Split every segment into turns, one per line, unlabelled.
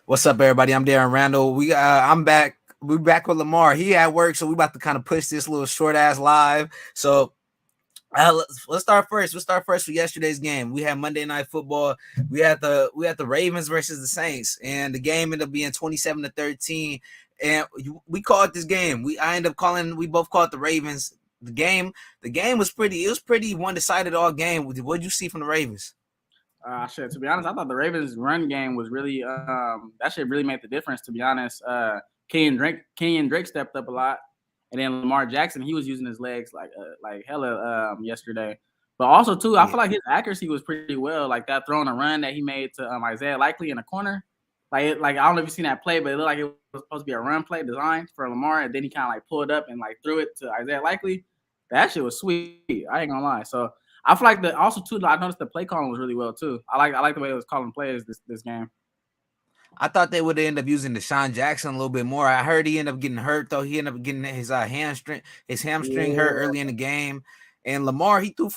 What's up, everybody? I'm Darren Randall. I'm back. We're back with Lamar. He at work, so we about to kind of push this little short ass live. So let's start first. Let's start first with yesterday's game. We had Monday Night Football. We had the Ravens versus the Saints, and the game ended up being 27-13. And we called this game. I ended up calling. We both called the Ravens. The game was pretty. It was pretty one decided all game. What did you see from the Ravens?
Shit. To be honest, I thought the Ravens' run game was really that shit really made the difference. To be honest, Kenyon Drake stepped up a lot, and then Lamar Jackson, he was using his legs like hella yesterday. But also too, I feel like his accuracy was pretty well. Like that throwing a run that he made to Isaiah Likely in the corner. Like I don't know if you've seen that play, but it looked like it was supposed to be a run play designed for Lamar, and then he kind of like pulled up and like threw it to Isaiah Likely. That shit was sweet. I ain't gonna lie. So I feel like I noticed the play calling was really well too. I like the way it was calling plays this game.
I thought they would end up using Deshaun Jackson a little bit more. I heard he ended up getting hurt though. He ended up getting his hamstring hurt
Yeah.
early in the game. And Lamar, he threw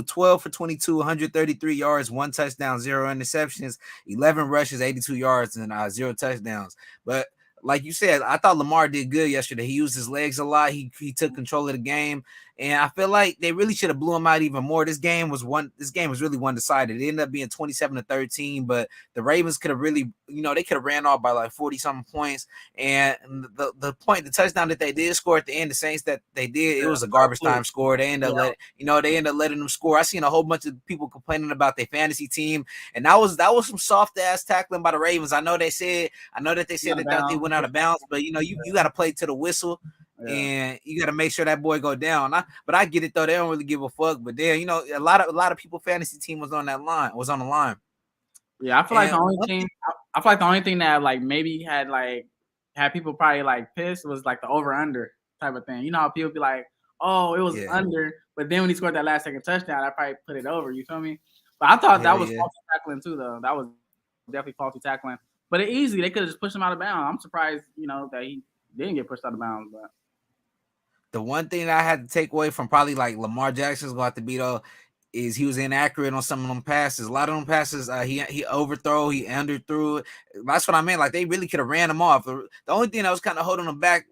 12 for 22, 133 yards, one touchdown, zero interceptions, 11 rushes, 82 yards, and zero touchdowns. But like you said, I thought Lamar did good yesterday. He used his legs a lot. He took control of the game, and I feel like they really should have blew him out even more. This game was really one decided. It ended up being 27-13, but the Ravens could have really, they could have ran off by like 40 something points. And the touchdown that they did score at the end, the Saints that they did, it was a garbage time score. They ended up letting them score. I seen a whole bunch of people complaining about their fantasy team, and that was some soft ass tackling by the Ravens. I know that they said they thought they went out of bounds, but you got to play to the whistle.
Yeah.
And you got to make sure that boy go down. But I get it though; they don't really give a fuck. But then, a lot of people fantasy team was on the line.
Yeah, I feel like the only team. I feel like the only thing that like maybe had people probably like pissed was like the over under type of thing. You know how people be like, "Oh, it was under," but then when he scored that last second touchdown, I probably put it over. You feel me? But I thought that was faulty tackling too, though. That was definitely faulty tackling. But it easy. They could have just pushed him out of bounds. I'm surprised, that he didn't get pushed out of bounds. But
The one thing that I had to take away from probably like Lamar Jackson's going to have to be though is he was inaccurate on some of them passes. A lot of them passes, he overthrow, he underthrew it. That's what I meant. Like they really could have ran him off. The only thing that was kind of holding him back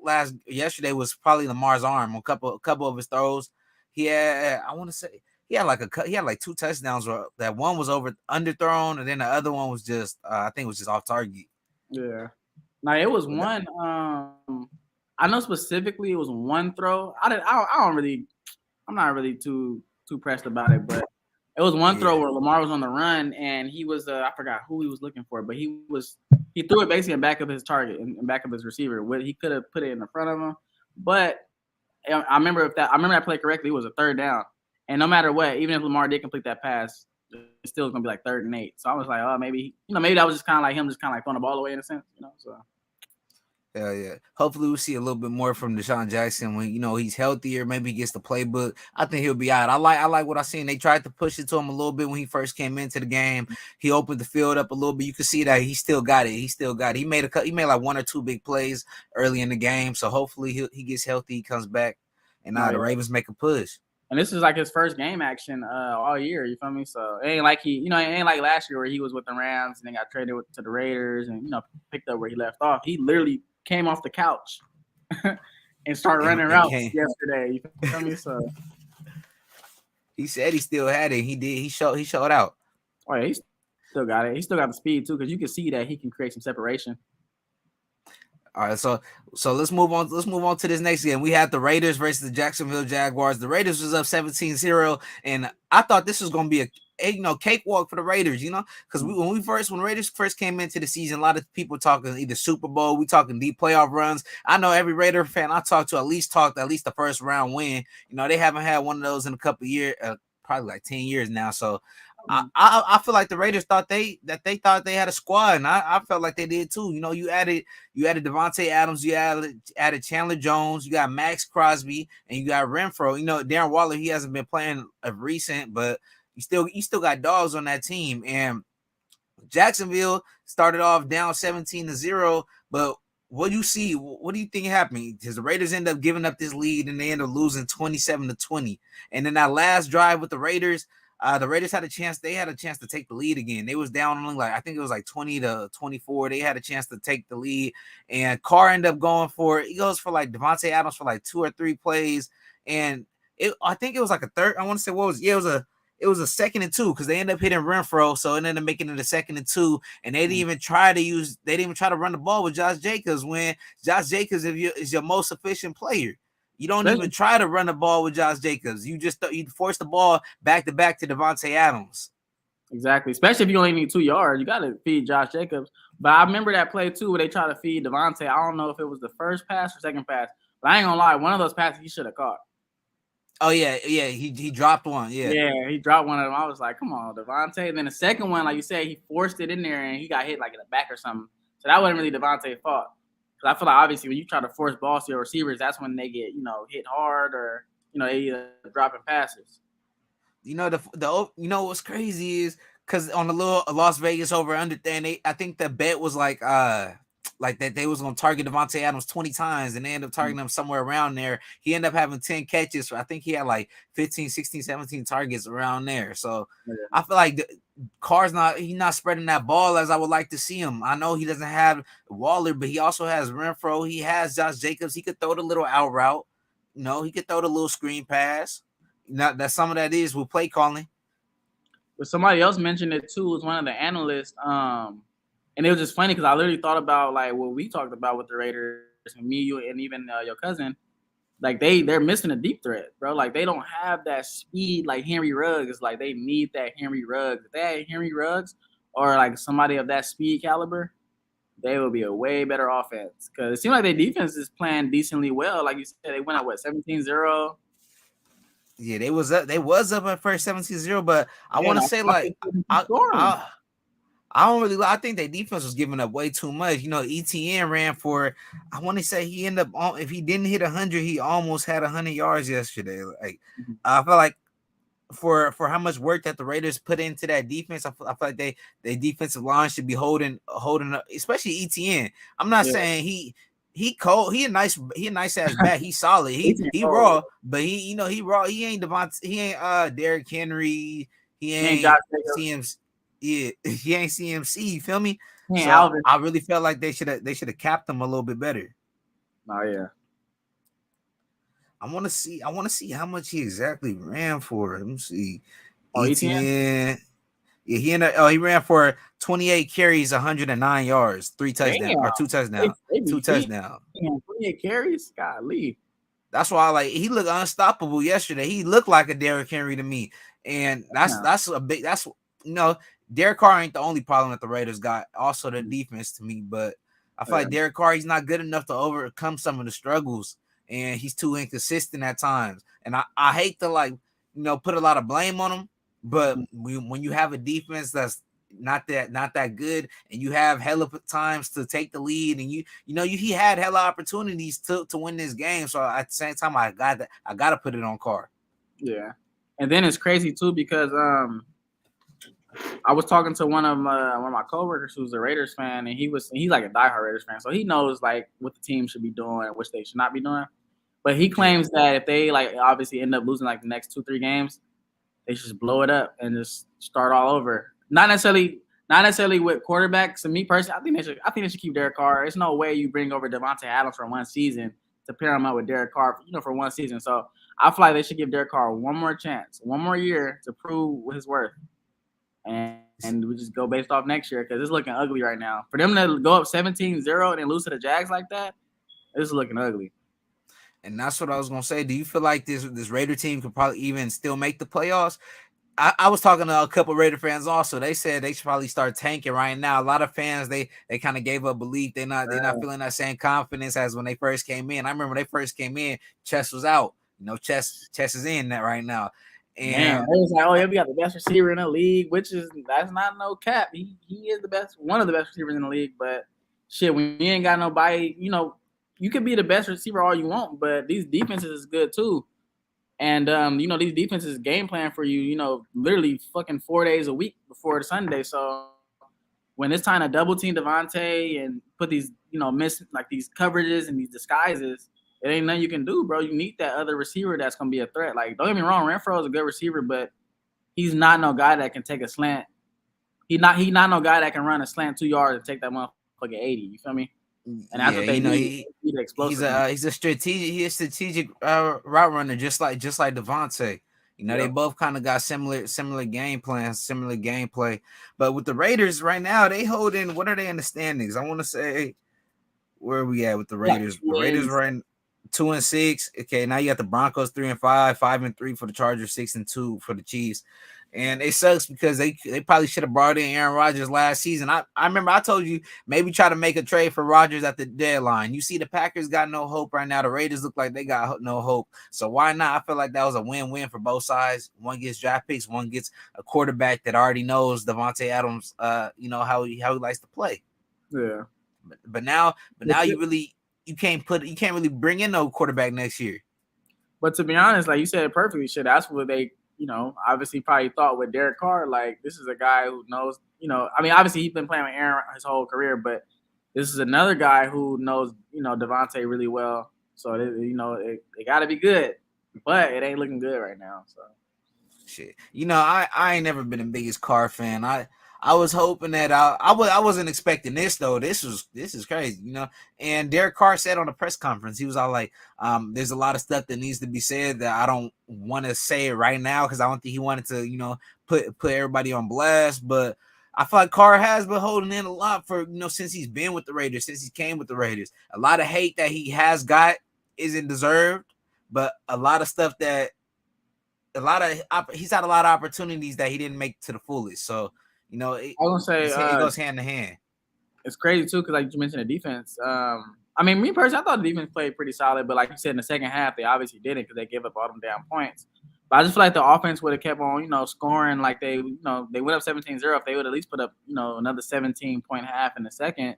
yesterday was probably Lamar's arm. A couple of his throws, I want to say he had like two touchdowns. Where that one was underthrown, and then the other one was just I think it was just off target.
yeah, now it was one. I know specifically it was one throw. I'm not really too pressed about it, but it was one throw where Lamar was on the run and he was I forgot who he was looking for, but he threw it basically in back of his target, in back of his receiver. He could have put it in the front of him, but I remember that play correctly. It was a third down, and no matter what, even if Lamar did complete that pass, it's still gonna be like 3rd and 8. So I was like, oh, maybe that was just kind of like him, just kind of like throwing the ball away in a sense, So.
Hell yeah. Hopefully we'll see a little bit more from Deshaun Jackson when he's healthier. Maybe he gets the playbook. I think he'll be out. I like what I seen. They tried to push it to him a little bit when he first came into the game. He opened the field up a little bit. You can see that he still got it. He made like one or two big plays early in the game. So hopefully he gets healthy, he comes back, and now the Ravens make a push.
And this is like his first game action all year. You feel me? So it ain't like it ain't like last year where he was with the Rams and then got traded to the Raiders and picked up where he left off. He literally came off the couch and started running routes yesterday. You feel me? So
he said he still had it. He did. He showed out.
Oh yeah, he still got it. He still got the speed too, because you can see that he can create some separation.
All right, so let's move on. Let's move on to this next game. We had the Raiders versus the Jacksonville Jaguars. The Raiders was up 17-0, and I thought this was going to be a cakewalk for the Raiders, because when Raiders first came into the season, a lot of people talking either Super Bowl, we talking deep playoff runs. I know every Raider fan I talked to at least the first round win. They haven't had one of those in a couple of years, probably like 10 years now. So I feel like the Raiders thought they had a squad, and I felt like they did too. You added Devontae Adams, you added Chandler Jones, you got Max Crosby, and you got Renfro. Darren Waller, he hasn't been playing of recent, but you still got dogs on that team. And Jacksonville started off down 17-0, but what do you see? What do you think happened? Because the Raiders end up giving up this lead and they end up losing 27-20. And then that last drive with the Raiders, The Raiders had a chance. They had a chance to take the lead again. They was down only like I think it was like 20-24. They had a chance to take the lead, and Carr ended up going for. He goes for like Devontae Adams for like 2 or 3 plays, and I think it was like a third. I want to say what was it was a 2nd and 2 because they ended up hitting Renfro, so it ended up making it a 2nd and 2, and they didn't even try to run the ball with Josh Jacobs when Josh Jacobs is your most efficient player. You don't even try to run the ball with Josh Jacobs. You just you force the ball back to Devontae Adams.
Exactly. Especially if you only need 2 yards, you got to feed Josh Jacobs. But I remember that play too where they tried to feed Devontae. I don't know if it was the first pass or second pass, but I ain't gonna lie, one of those passes he should have caught.
Oh yeah, he dropped one.
Yeah, he dropped one of them. I was like, come on, Devontae. And then the second one, like you said, he forced it in there and he got hit like in the back or something. So that wasn't really Devontae's fault. Because I feel like obviously when you try to force balls to your receivers, that's when they get hit hard or they dropping passes.
You know what's crazy is because on the little Las Vegas over under thing, I think the bet was like that they was gonna target Devontae Adams 20 times and they ended up targeting him somewhere around there. He ended up having 10 catches. So I think he had like 15, 16, 17 targets around there. So I feel like Carr's he's not spreading that ball as I would like to see him. I know he doesn't have Waller, but he also has Renfro. He has Josh Jacobs. He could throw the little out route. He could throw the little screen pass. Now that some of that is with play calling.
But somebody else mentioned it too. Was one of the analysts. And it was just funny because I literally thought about like what we talked about with the Raiders, and me, you, and even your cousin. Like they're missing a deep threat, bro. Like they don't have that speed like Henry Ruggs. Like they need that Henry Ruggs. If they had Henry Ruggs or like somebody of that speed caliber, they would be a way better offense. Because it seems like their defense is playing decently well. Like you said, they went out 17-0.
Yeah, they was up at first 17-0, but I want to say like I don't really. I think their defense was giving up way too much. ETN ran for. I want to say he ended up if he didn't hit 100, he almost had 100 yards yesterday. Like I feel like for how much work that the Raiders put into that defense, I feel like they defensive line should be holding up, especially ETN. I'm not saying he cold. He a nice ass back. He's solid. He raw, but he raw. He ain't Devontae. He ain't Derrick Henry. He ain't CMC. Yeah, he ain't CMC. You feel me? So I really felt like they should have capped him a little bit better.
Oh yeah.
I want to see how much he exactly ran for. Let me see.
ETN?
Yeah, he ran for 28 carries, 109 yards, 3 touchdowns or 2 touchdowns. 2 touchdowns.
28 carries, golly.
That's why he looked unstoppable yesterday. He looked like a Derrick Henry to me, and that's a big. That's Derek Carr ain't the only problem that the Raiders got. Also the defense to me, but I feel like Derek Carr, he's not good enough to overcome some of the struggles, and he's too inconsistent at times. And I hate to put a lot of blame on him, but when you have a defense that's not that good, and you have hella times to take the lead, and he had hella opportunities to win this game. So at the same time, I got to put it on Carr.
Yeah, and then it's crazy too because I was talking to one of my coworkers who's a Raiders fan, and he's like a diehard Raiders fan, so he knows like what the team should be doing and which they should not be doing. But he claims that if they obviously end up losing like the next 2-3 games, they should just blow it up and just start all over. Not necessarily with quarterbacks. And me personally, I think they should keep Derek Carr. There's no way you bring over Devontae Adams for one season to pair him up with Derek Carr, for one season. So I feel like they should give Derek Carr one more chance, one more year to prove his worth. And we just go based off next year because it's looking ugly right now. For them to go up 17-0 and then lose to the Jags like that, it's looking ugly.
And that's what I was gonna say. Do you feel like this Raider team could probably even still make the playoffs? I was talking to a couple Raider fans also. They said they should probably start tanking right now. A lot of fans they kind of gave up belief. They're not feeling that same confidence as when they first came in. I remember when they first came in, Chess was out. Chess is in that right now. And
it was like, we got the best receiver in the league, that's not no cap. He is one of the best receivers in the league. But shit, when you ain't got nobody, you could be the best receiver all you want, but these defenses is good too. And these defenses game plan for you, literally fucking 4 days a week before the Sunday. So when it's time to double team Devontae and put these, miss like these coverages and these disguises, it ain't nothing you can do, bro. You need that other receiver that's gonna be a threat. Like, don't get me wrong, Renfro is a good receiver, but he's not no guy that can take a slant. He not no guy that can run a slant 2 yards and take that motherfucker 80. You feel me? And that's
Yeah,
what they
you know
need. They need explosiveness.
he's a strategic route runner, just like Devontae. You know, they
Yep.
both kind of got similar game plans, similar gameplay. But with the Raiders right now, they holding. What are they in the standings? I want to say, where are we at with the
Like
Raiders? The Raiders
twins.
are in 2-6. Okay, now you got the Broncos 3-5, 5-3 for the Chargers, 6-2 for the Chiefs. And it sucks because they probably should have brought in Aaron Rodgers last season. I remember I told you maybe try to make a trade for Rodgers at the deadline. You see the Packers got no hope right now. The Raiders look like they got no hope. So why not? I feel like that was a win-win for both sides. One gets draft picks, one gets a quarterback that already knows Davante Adams you know how he likes to play.
Yeah.
But now you can't really bring in no quarterback next year.
But to be honest, like you said it perfectly, shit, that's what they, obviously probably thought with Derek Carr. Like, this is a guy who knows, I mean, obviously he's been playing with Aaron his whole career, but this is another guy who knows, Devontae really well. So, it got to be good, but it ain't looking good right now. So,
shit, I ain't never been the biggest Carr fan. I was hoping that I wasn't expecting this though. This is crazy, And Derek Carr said on a press conference, he was all like, "There's a lot of stuff that needs to be said that I don't want to say it right now because I don't think he wanted to, put everybody on blast." But I feel like Carr has been holding in a lot for since he's been with the Raiders, since he came with the Raiders. A lot of hate that he has got isn't deserved, but a lot of stuff that he's had a lot of opportunities that he didn't make to the fullest. So.
I was gonna say
it goes hand in hand.
It's crazy too, because like you mentioned, the defense. I mean, me personally, I thought the defense played pretty solid, but like you said, in the second half, they obviously didn't because they gave up all them damn points. But I just feel like the offense would have kept on, scoring. Like they went up 17-0. If they would at least put up, another 17-point half in the second,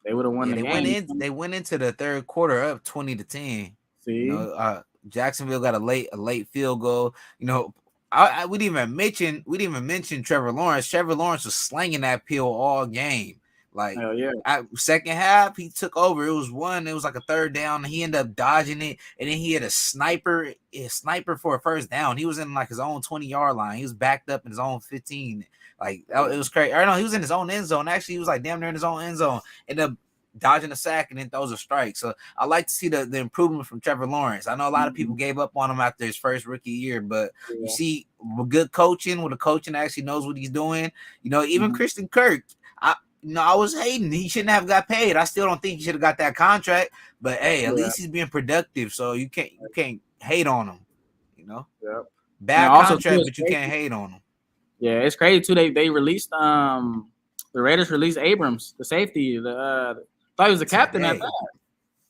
they would have won the game.
They went into the third quarter up 20-10.
See,
Jacksonville got a late field goal. We didn't even mention Trevor Lawrence. Trevor Lawrence was slanging that pill all game. Like, second half, he took over. It was like a third down. He ended up dodging it, and then he had a sniper for a first down. He was in like his own 20-yard line. He was backed up in his own 15. Like, it was crazy. Or no, he was in his own end zone. Actually, he was like damn near in his own end zone. Ended up dodging a sack and then throws a strike. So I like to see the improvement from Trevor Lawrence. I know a lot of people gave up on him after his first rookie year, but you see with good coaching, with a coaching actually knows what he's doing. Even Christian Kirk, I was hating. He shouldn't have got paid. I still don't think he should have got that contract, but hey, at least he's being productive. So you can't hate on him. Bad contract, but you can't hate on him.
Yeah, it's crazy too. They released the Raiders released Abrams, the safety, thought he was the captain at that.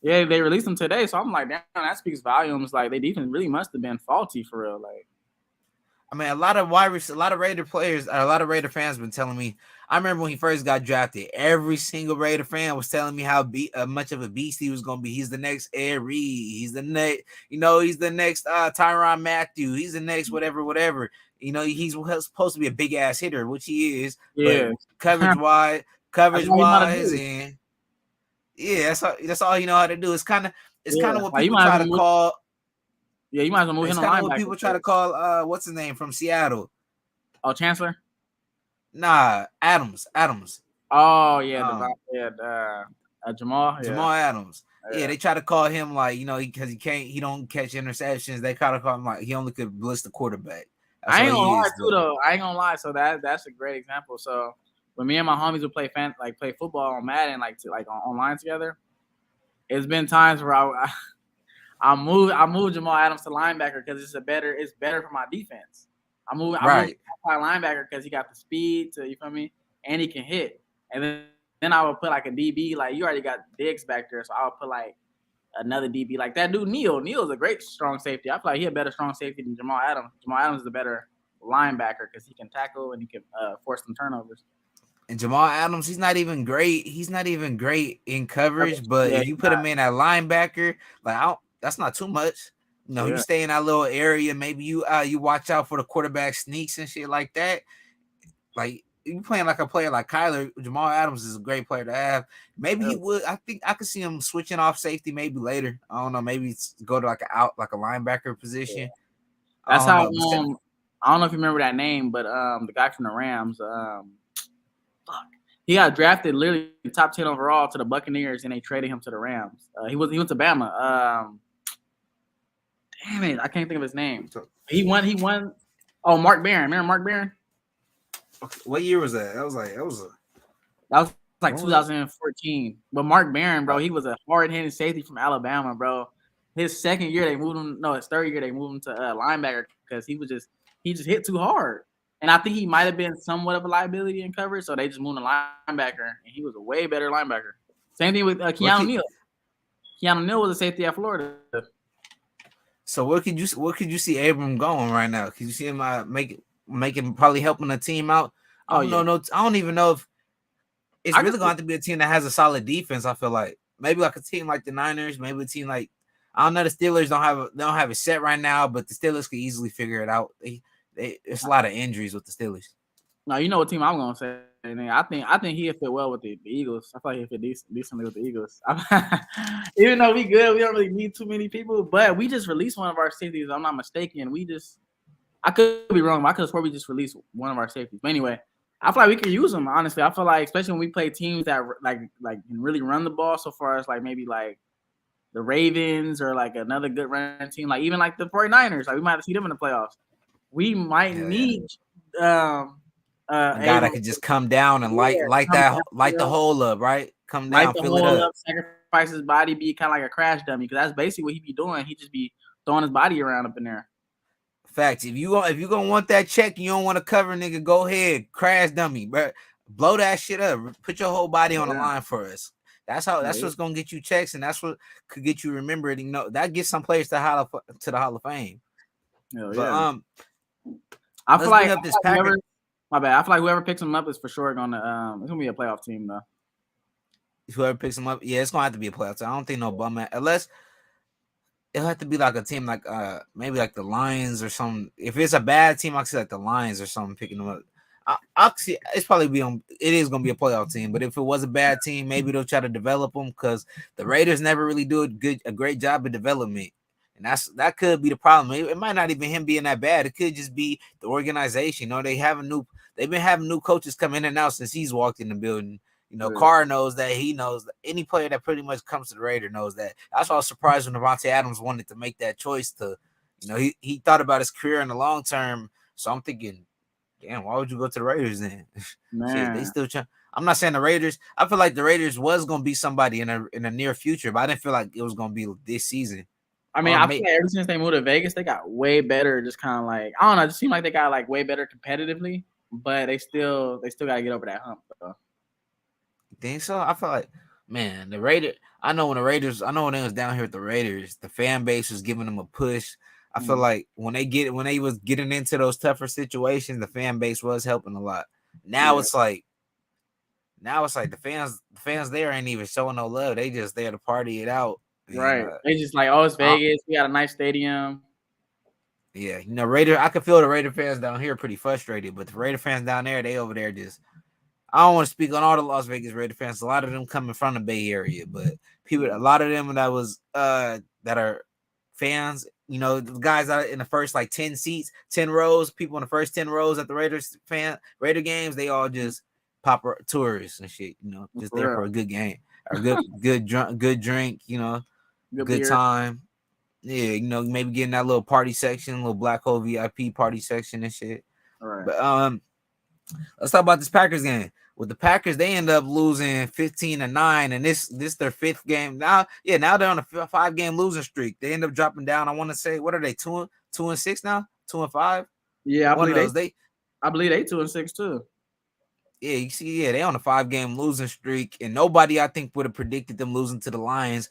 Yeah, they released him today. So I'm like, damn, that speaks volumes. Like, they defense really must have been faulty for real. Like,
I mean, a lot of Raider players, a lot of Raider fans been telling me. I remember when he first got drafted, every single Raider fan was telling me how much of a beast he was going to be. He's the next Ed Reed. He's the next, he's the next Tyrann Mathieu. He's the next whatever. He's supposed to be a big ass hitter, which he is.
Yeah.
But coverage wise, and yeah, that's all you know how to do. It's kind of what people try to call.
Yeah, you might as well move him.
It's kind of what people try to call what's his name from Seattle?
Oh, Chancellor?
Nah, Adams.
Oh yeah, Jamal. Yeah.
Jamal Adams. Yeah, they try to call him like because he don't catch interceptions. They kind of call him like he only could blitz the quarterback. That's
I ain't gonna lie too though. I ain't gonna lie. So that's a great example. So when me and my homies would play football on Madden, like online together, it's been times where I move Jamal Adams to linebacker because it's better for my defense. I move my linebacker because he got the speed to, you feel me, and he can hit. And then I would put like a DB, like you already got Diggs back there, so I would put like another DB like that dude Neal. Neal's a great strong safety. I feel like he a better strong safety than Jamal Adams. Jamal Adams is a better linebacker because he can tackle and he can force some turnovers.
And Jamal Adams, he's not even great. He's not even great in coverage, but if you put him in at linebacker, like that's not too much. You stay in that little area. Maybe you watch out for the quarterback sneaks and shit like that. Like you playing like a player like Kyler, Jamal Adams is a great player to have. Maybe he would. I think I could see him switching off safety maybe later. I don't know. Maybe go to like a linebacker position.
That's how I don't know if you remember that name, but the guy from the Rams, fuck, he got drafted literally top 10 overall to the Buccaneers, and they traded him to the Rams. He went to Bama. Damn it, I can't think of his name. He won. Oh, Mark Barron. Remember Mark Barron?
What year was that? That was
like 2014. But Mark Barron, bro, he was a hard-handed safety from Alabama, bro. His second year they moved him. No, his third year they moved him to linebacker because he just hit too hard. And I think he might have been somewhat of a liability in coverage, so they just moved him to linebacker, and he was a way better linebacker. Same thing with Keanu Neal. Keanu Neal was a safety at Florida.
So what could you see Abram going right now? Could you see him making probably helping the team out? I don't even know if it's really going to be a team that has a solid defense. I feel like maybe like a team like the Niners, maybe a team like I don't know. The Steelers don't have it set right now, but the Steelers could easily figure it out. It's a lot of injuries with the Steelers.
No, you know what team I'm gonna say. I think he'll fit well with the Eagles. I feel like he'll fit decently with the Eagles. Even though we good, we don't really need too many people. But we just released one of our safeties. If I'm not mistaken. I could be wrong, but I could have swore we just released one of our safeties. But anyway, I feel like we could use them. Honestly, I feel like especially when we play teams that like can really run the ball. So far as like maybe like the Ravens or like another good running team, like even like the 49ers, like we might have to see them in the playoffs. We might need
a guy that could just come down and light the hole up, right? Come down, fill it up,
sacrifice his body, be kind of like a crash dummy, because that's basically what he be doing. He just be throwing his body around up in there.
Facts. If you gonna want that check, you don't want to cover, nigga. Go ahead, crash dummy, bro. Blow that shit up. Put your whole body on the line for us. That's what's gonna get you checks, and that's what could get you remembered. You know, that gets some players to the Hall of Fame. But
I feel like my bad. I feel like whoever picks him up is for sure gonna it's gonna be a playoff team though.
Whoever picks him up, yeah, it's gonna have to be a playoff team. I don't think no bum unless it'll have to be like a team like maybe like the Lions or something. If it's a bad team, I see like the Lions or something picking them up. I'll see it's probably it is gonna be a playoff team, but if it was a bad team, maybe they'll try to develop them because the Raiders never really do a great job of development. And that could be the problem. It might not even him being that bad. It could just be the organization. You know, they've been having new coaches come in and out since he's walked in the building. You know, Carr knows that. He knows that any player that pretty much comes to the Raider knows that. That's why I was surprised when Davante Adams wanted to make that choice to, you know, he thought about his career in the long term. So I'm thinking, damn, why would you go to the Raiders then? Shit, they still trying. I'm not saying the Raiders. I feel like the Raiders was gonna be somebody in the near future, but I didn't feel like it was gonna be this season.
I mean, I feel like ever since they moved to Vegas, they got way better. Just kind of like I don't know. It just seemed like they got like way better competitively, but they still got to get over that hump. Though.
You think so? I feel like, man, the Raiders. I know when they was down here with the Raiders, the fan base was giving them a push. I feel like when they was getting into those tougher situations, the fan base was helping a lot. Now it's like the fans there ain't even showing no love. They just there to party it out.
Right. They just like, oh, it's Vegas. We got a nice stadium.
Yeah, you know, I can feel the Raider fans down here pretty frustrated, but the Raider fans down there, they over there just. I don't want to speak on all the Las Vegas Raider fans. A lot of them coming from the Bay Area, but a lot of them that are fans. You know, the guys out in the first like 10 seats, 10 rows, people in the first 10 rows at the Raider games, they all just pop tourists and shit. You know, just there for a good game or good drink. You know. Good time. Yeah, you know, maybe getting that little party section, little Black Hole VIP party section and shit.
All right.
But let's talk about this Packers game. With the Packers, they end up losing 15-9, and this their fifth game. Now they're on a 5-game losing streak. They end up dropping down. I want to say, what are they, 2-6 now? 2-5?
Yeah, I believe they 2-6 too.
Yeah, you see, they on a 5-game losing streak, and nobody I think would have predicted them losing to the Lions.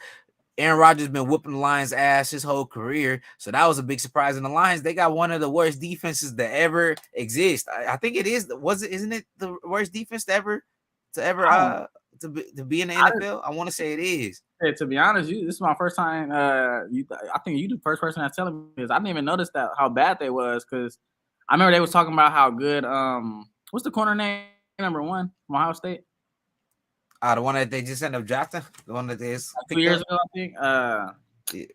Aaron Rodgers been whooping the Lions' ass his whole career, so that was a big surprise. And the Lions, they got one of the worst defenses to ever exist. I think it is. Isn't it the worst defense to ever to be in the NFL? I want to say it is.
Hey, to be honest, this is my first time. I think you the first person that's telling me this. I didn't even notice how bad they was because I remember they was talking about how good. What's the corner name? Number 1 from Ohio State.
The one that they just ended up drafting, the one that they
2 years ago, I think.
Yeah.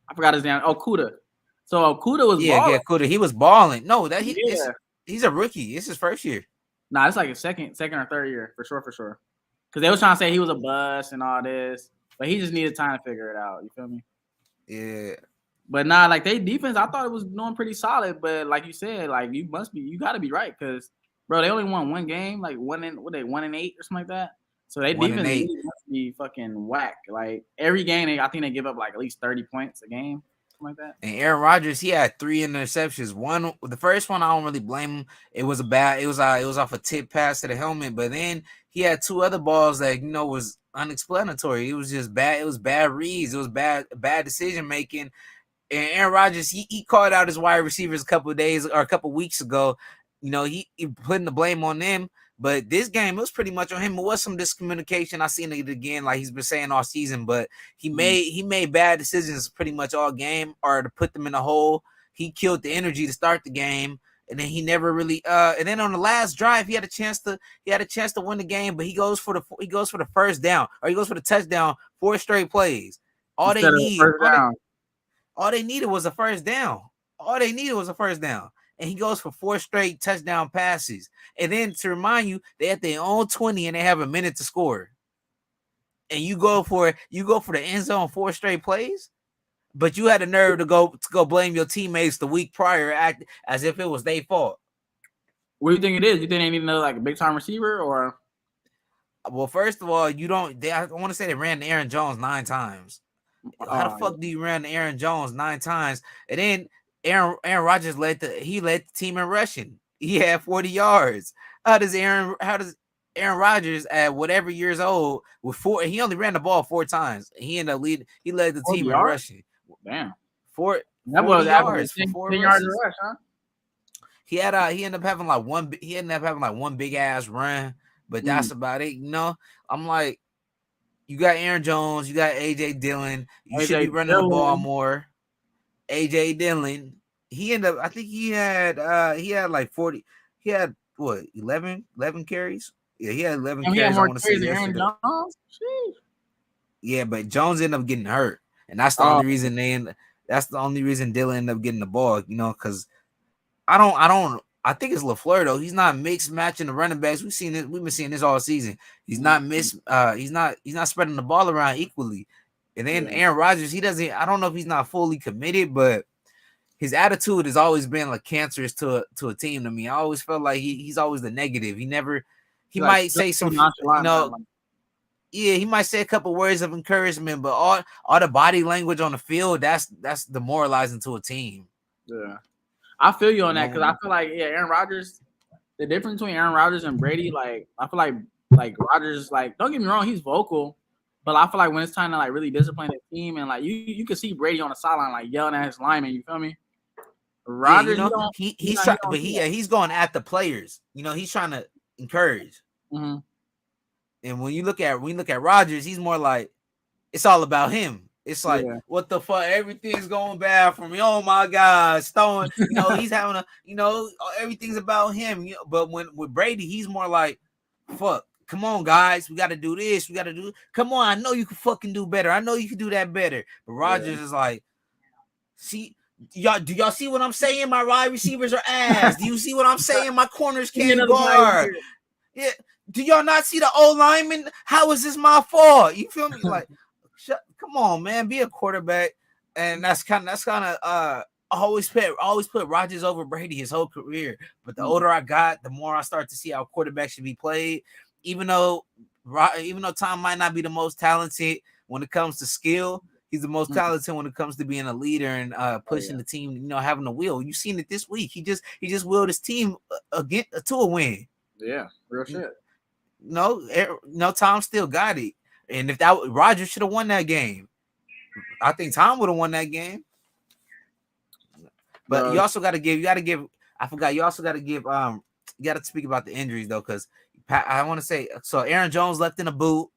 I forgot his name. Oh, Kuda. So Okuda was balling.
Yeah, Kuda. He was balling. No, that
Yeah.
he's a rookie. It's his first year.
Nah, it's like a second or third year for sure. Because they was trying to say he was a bust and all this, but he just needed time to figure it out. You feel me?
Yeah.
But nah, like they defense, I thought it was doing pretty solid. But like you said, like you got to be right because bro, they only won one game, like 1-8 or something like that. So they
1-8.
defense really must be fucking whack. Like every game, I think they give up like at least 30 points a game, something like that.
And Aaron Rodgers, he had 3 interceptions. The first one, I don't really blame him. It was off a tip pass to the helmet, but then he had 2 other balls that was unexplanatory. It was just bad. It was bad reads. It was bad decision making. And Aaron Rodgers, he called out his wide receivers a couple weeks ago. He putting the blame on them. But this game, it was pretty much on him. It was some miscommunication. I seen it again, like he's been saying all season. But he made bad decisions pretty much all game, or to put them in a hole. He killed the energy to start the game, and then he never really. And then on the last drive, he had a chance to win the game, but he goes for the first down, or he goes for the touchdown. 4 straight plays. All they needed was a first down. And he goes for 4 straight touchdown passes. And then to remind you, they at their own 20 and they have a minute to score. And you go for the end zone 4 straight plays, but you had the nerve to go blame your teammates the week prior, act as if it was their fault.
What do you think it is? You think they need another like a big time receiver or?
Well, first of all, I want to say they ran Aaron Jones 9 times. How the fuck do you run Aaron Jones 9 times? And then Aaron Rodgers led the team in rushing. He had 40 yards. How does Aaron Rodgers at whatever years old with 4? He only ran the ball 4 times. He ended up leading. He led the team in rushing.
Damn.
4
that was
yards.
10 yards rush, huh?
He ended up having like one big ass run, but that's about it. I'm like, you got Aaron Jones, you got AJ Dillon. You should be running the ball more. AJ Dillon, he ended up. I think he had like 40. He had what 11 carries. Yeah, he had 11 carries. I want to say yesterday. Yeah, but Jones ended up getting hurt, and that's the only reason That's the only reason Dillon ended up getting the ball. Because I think it's LaFleur though. He's not mixed matching the running backs. We've been seeing this all season. He's not he's not spreading the ball around equally. And then Aaron Rodgers, I don't know if he's not fully committed, but his attitude has always been like cancerous to a team to me. I always felt like he's always the negative. He might say some he might say a couple words of encouragement, but all the body language on the field, that's demoralizing to a team.
Yeah. I feel you on that because I feel like Aaron Rodgers. The difference between Aaron Rodgers and Brady, like I feel like Rodgers, like don't get me wrong, he's vocal, but I feel like when it's time to like really discipline the team and like you can see Brady on the sideline like yelling at his lineman. You feel me? Rodgers,
he's going at the players. He's trying to encourage.
Mm-hmm.
And when you look at Rodgers, he's more like it's all about him. It's like, what the fuck? Everything's going bad for me. Oh my God, Stone. He's having everything's about him. But with Brady, he's more like, fuck. Come on, guys. We got to do this. We got to do. Come on. I know you can fucking do better. I know you can do that better. But Rodgers is like, see, do y'all see what I'm saying? My wide receivers are ass. Do you see what I'm saying? My corners can't guard. Yeah. Do y'all not see the O lineman? How is this my fault? You feel me? Like. Come on, man, be a quarterback, and that's kind of I always put Rodgers over Brady his whole career. But the older I got, the more I start to see how quarterback should be played. Even though Tom might not be the most talented when it comes to skill, he's the most talented when it comes to being a leader and pushing the team. Having a will. You've seen it this week. He just willed his team to a win.
Yeah, real shit.
No, Tom still got it. And if Rodgers should have won that game, I think Tom would have won that game. But you also got to give. I forgot. You also got to give. You got to speak about the injuries though, because I want to say so. Aaron Jones left in a boot.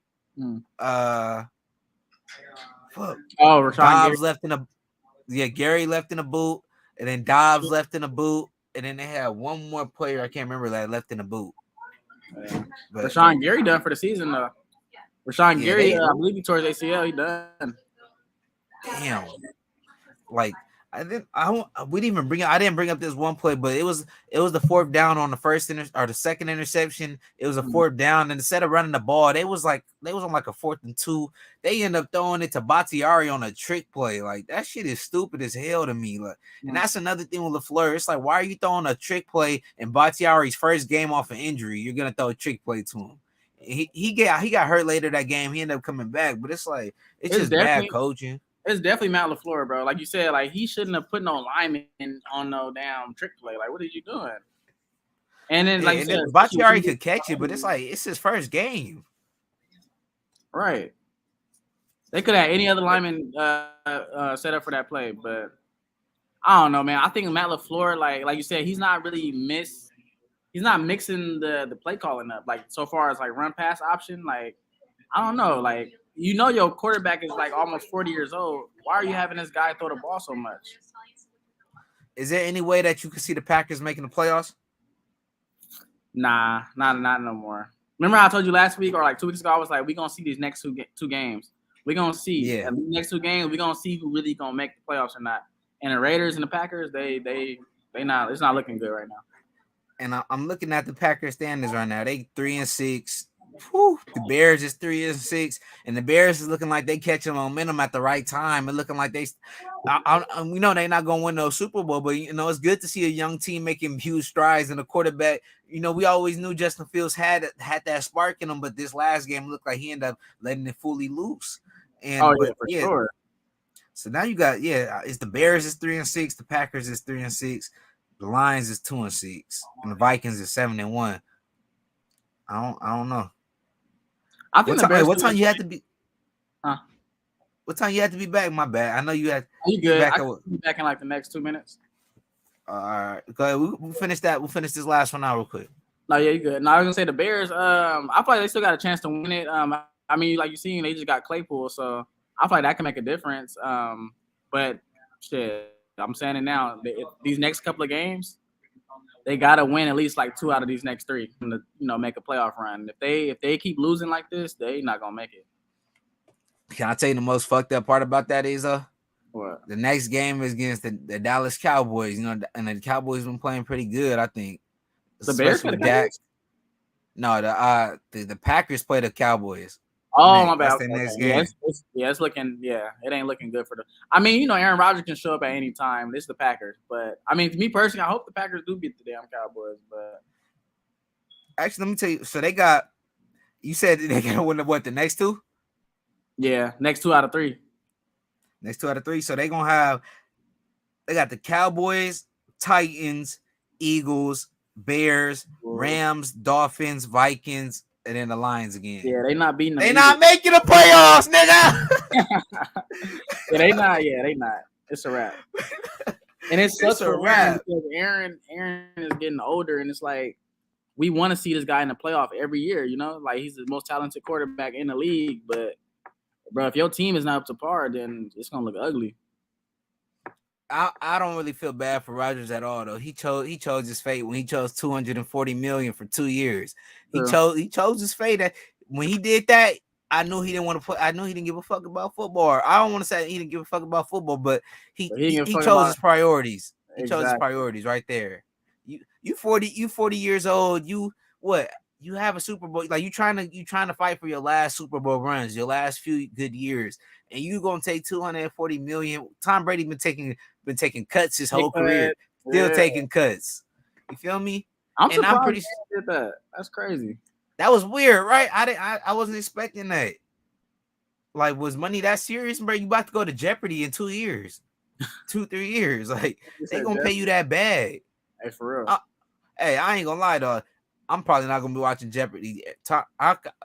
Rashawn
Dobbs left in a. Yeah, Gary left in a boot, and then Dobbs left in a boot, and then they had one more player I can't remember that left in a boot.
But Rashawn Gary done for the season though. Rashawn Gary, I believe he tore his ACL. He done.
Damn. Like We didn't even bring up. I didn't bring up this one play, but it was the fourth down on the or the second interception. It was a fourth down, and instead of running the ball, they was on like a 4th and 2. They end up throwing it to Bakhtiari on a trick play. Like that shit is stupid as hell to me. Like, and that's another thing with LaFleur. It's like, why are you throwing a trick play in Bakhtiari's first game off an injury? You're gonna throw a trick play to him. He got hurt later that game. He ended up coming back, but it's like it's just bad coaching.
It's definitely Matt LaFleur, bro. Like you said, like he shouldn't have put no lineman on no damn trick play. Like, what are you doing? And then, like,
Bakhtiari could catch it, but it's like it's his first game.
Right. They could have any other lineman set up for that play, but I don't know, man. I think Matt LaFleur, like you said, he's not mixing the play calling up. Like so far as like run pass option, like I don't know, like. You know your quarterback is like almost 40 years old. Why are you having this guy throw the ball so much?
Is there any way that you could see the Packers making the playoffs?
Nah, not no more. Remember how I told you last week or like 2 weeks ago, I was like, we're going to see these next two games. We're going to see. Yeah. And the next 2 games, we're going to see who really going to make the playoffs or not. And the Raiders and the Packers, they not. It's not looking good right now.
And I'm looking at the Packers standings right now. They 3-6. Whew, the Bears is 3-6, and the Bears is looking like they catching momentum at the right time. And looking like we know they're not gonna win no Super Bowl, but you know it's good to see a young team making huge strides and a quarterback. You know we always knew Justin Fields had that spark in him, but this last game looked like he ended up letting it fully loose. And
sure.
So now you got it's the Bears is 3-6, the Packers is 3-6, the Lions is 2-6, and the Vikings is 7-1. I don't know.
I think
what time you had to be? What time you had to be back? My bad. I know you had.
You good? I can be back in like the next 2 minutes.
All right, go ahead. We'll finish that. We'll finish this last one out real quick.
No, yeah, you good. No, I was gonna say the Bears. I feel like they still got a chance to win it. I mean, like you seen, they just got Claypool, so I feel like that can make a difference. But shit, I'm saying it now. These next couple of games, they gotta win at least like 2 out of these next 3 to make a playoff run. If they keep losing like this, they not gonna make it.
Can I tell you the most fucked up part about that is
what?
The next game is against the Dallas Cowboys. You know, and the Cowboys been playing pretty good. I think
the Bears with Dak.
No, the Packers play the Cowboys.
Oh, my bad. It's looking. Yeah, it ain't looking good for the. I mean, Aaron Rodgers can show up at any time. This is the Packers, but I mean, to me personally, I hope the Packers do beat the damn Cowboys. But
actually, let me tell you. So they got. You said they're gonna win the next 2?
Yeah, next 2 out of 3.
Next 2 out of 3. So they got the Cowboys, Titans, Eagles, Bears, Rams, Dolphins, Vikings. And then the Lions again.
Yeah, they not beating them.
They not making the playoffs, nigga.
They not. It's a wrap. And it's such a wrap because Aaron is getting older, and it's like we want to see this guy in the playoff every year. Like he's the most talented quarterback in the league. But bro, if your team is not up to par, then it's gonna look ugly.
I don't really feel bad for Rodgers at all, though. He chose his fate when he chose $240 million for 2 years. He chose his fate. That when he did that, I knew he didn't want to play. I knew he didn't give a fuck about football. I don't want to say he didn't give a fuck about football, but he chose his priorities. He chose his priorities right there. You 40 years old. You have a Super Bowl. Like you trying to fight for your last Super Bowl runs, your last few good years, and you gonna take $240 million. Tom Brady been taking cuts his whole career, still taking cuts. You feel me?
I'm pretty sure that. That's crazy.
That was weird, right? I wasn't expecting that. Like, was money that serious, bro? You about to go to Jeopardy in 2 years, 2-3 years? Like, they gonna pay you that bad?
Hey, for real.
Hey, I ain't gonna lie, though. I'm probably not gonna be watching Jeopardy.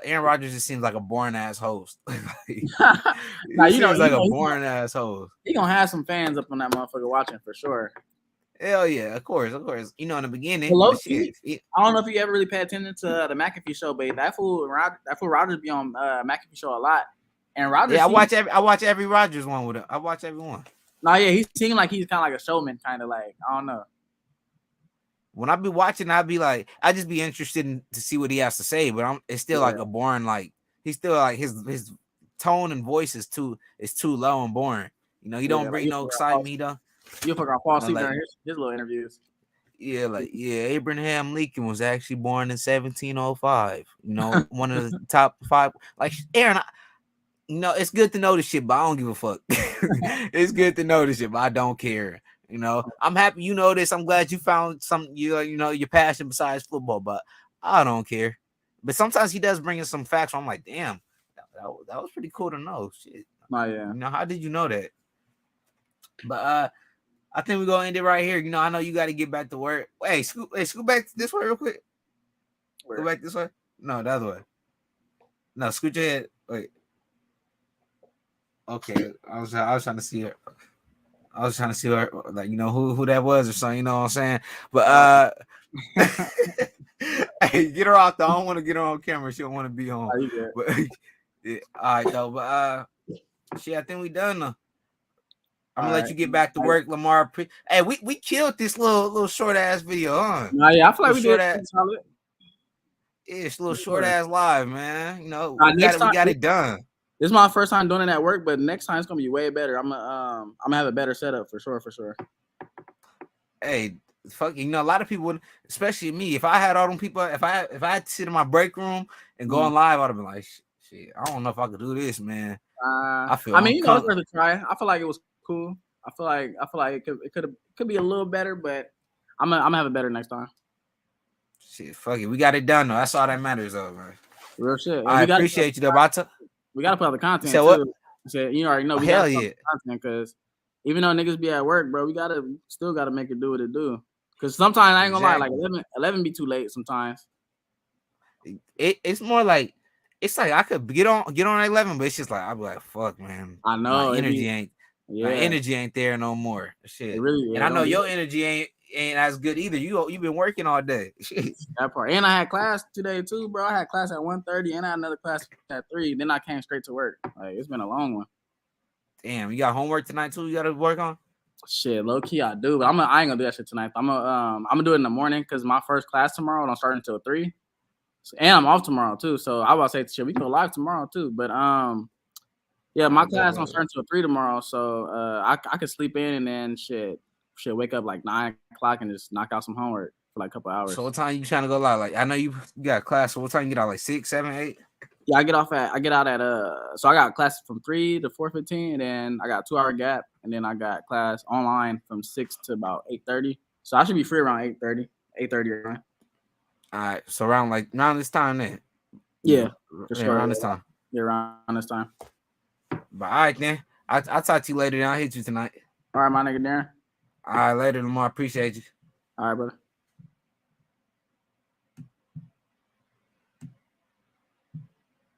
Aaron Rodgers just seems like a boring ass host. He seems like a boring ass host.
He gonna have some fans up on that motherfucker watching for sure.
Hell yeah, of course. In the beginning.
I don't know if you ever really pay attention to the McAfee show, but that fool Rodgers be on McAfee show a lot. And Rodgers,
I watch every Rodgers one with him. I watch every one.
No, yeah, he seemed like he's kind of like a showman, kind of like I don't know.
When I be watching, I just be interested to see what he has to say, but it's still like a boring, like he's still like his tone and voice is too low and boring. He don't bring no excitement.
You fuck around fall asleep
like,
during his little interviews.
yeah, like Abraham Lincoln was actually born in 1705. You know, one of the top 5. Like Aaron, it's good to know this shit, but I don't give a fuck. It's good to know this shit, but I don't care. You know, I'm happy you know this. I'm glad you found something your passion besides football, but I don't care. But sometimes he does bring in some facts. Where I'm like, damn, that was pretty cool to know. Shit.
Oh yeah.
You know, how did you know that? But I think we're gonna end it right here. You know, I know you got to get back to work. Hey, scoot back this way real quick.
Where?
Go back this way. No, the other way. No, scoot your head. Wait. Okay, I was trying to see her. I was trying to see her, like, who that was or something. You know what I'm saying? But hey, get her off. I don't want to get her on camera. She don't want to be on. But yeah, all right, though. But shit, I think we done. I'm gonna let you get back to work, Lamar. Hey, we killed this little short ass video, huh?
No, yeah, I feel like we did
solid. Yeah, it's a little short ass live, man. We got it done.
This is my first time doing it at work, but next time it's gonna be way better. I'm gonna have a better setup for sure.
Hey, fuck, a lot of people, especially me, if I had all them people, if I had to sit in my break room and go on live, I'd have been like, shit, I don't know if I could do this, man.
It's worth a try. I feel like it was cool. I feel like it could be a little better, but I'm gonna have it better next time.
Shit, fuck it, we got it done though. That's all that matters, though, man.
Real shit.
I appreciate you, though.
We gotta put out the content
too.
What? You already know.
We gotta put out
the content because even though niggas be at work, bro, we still gotta make it do what it do. Because sometimes I ain't gonna lie, like 11 be too late sometimes.
It's more like I could get on at 11, but it's just like I'll be like, fuck, man.
I know
my energy ain't there no more. Shit.
Really,
and I know your energy ain't as good either. You've been working all day.
That part. And I had class today too, bro. I had class at 1:30 and I had another class at 3. Then I came straight to work. Like, it's been a long one.
Damn, you got homework tonight too? You gotta work on?
Shit, low key I do, but I ain't gonna do that shit tonight. I'm gonna do it in the morning because my first class tomorrow don't start until 3. And I'm off tomorrow too. So I was about to say shit, we go live tomorrow too. But yeah, my class don't start until 3 tomorrow. So I could sleep in and then shit wake up like 9 o'clock and just knock out some homework for like a couple hours.
So what time you trying to go live? Like, I know you got class. So what time you get out? Like 6, 7, 8?
Yeah, I get out at so I got class from 3 to 4:15, and then I got a 2-hour gap, and then I got class online from 6 to about 8:30. So I should be free around 8:30 around.
All right, so around this time then.
Yeah, for sure.
Around this time.
Yeah, around this time.
But all right, then. I'll talk to you later. Then I'll hit you tonight.
All right, my nigga Darren.
All right, later, Lamar. Appreciate you.
All right, brother.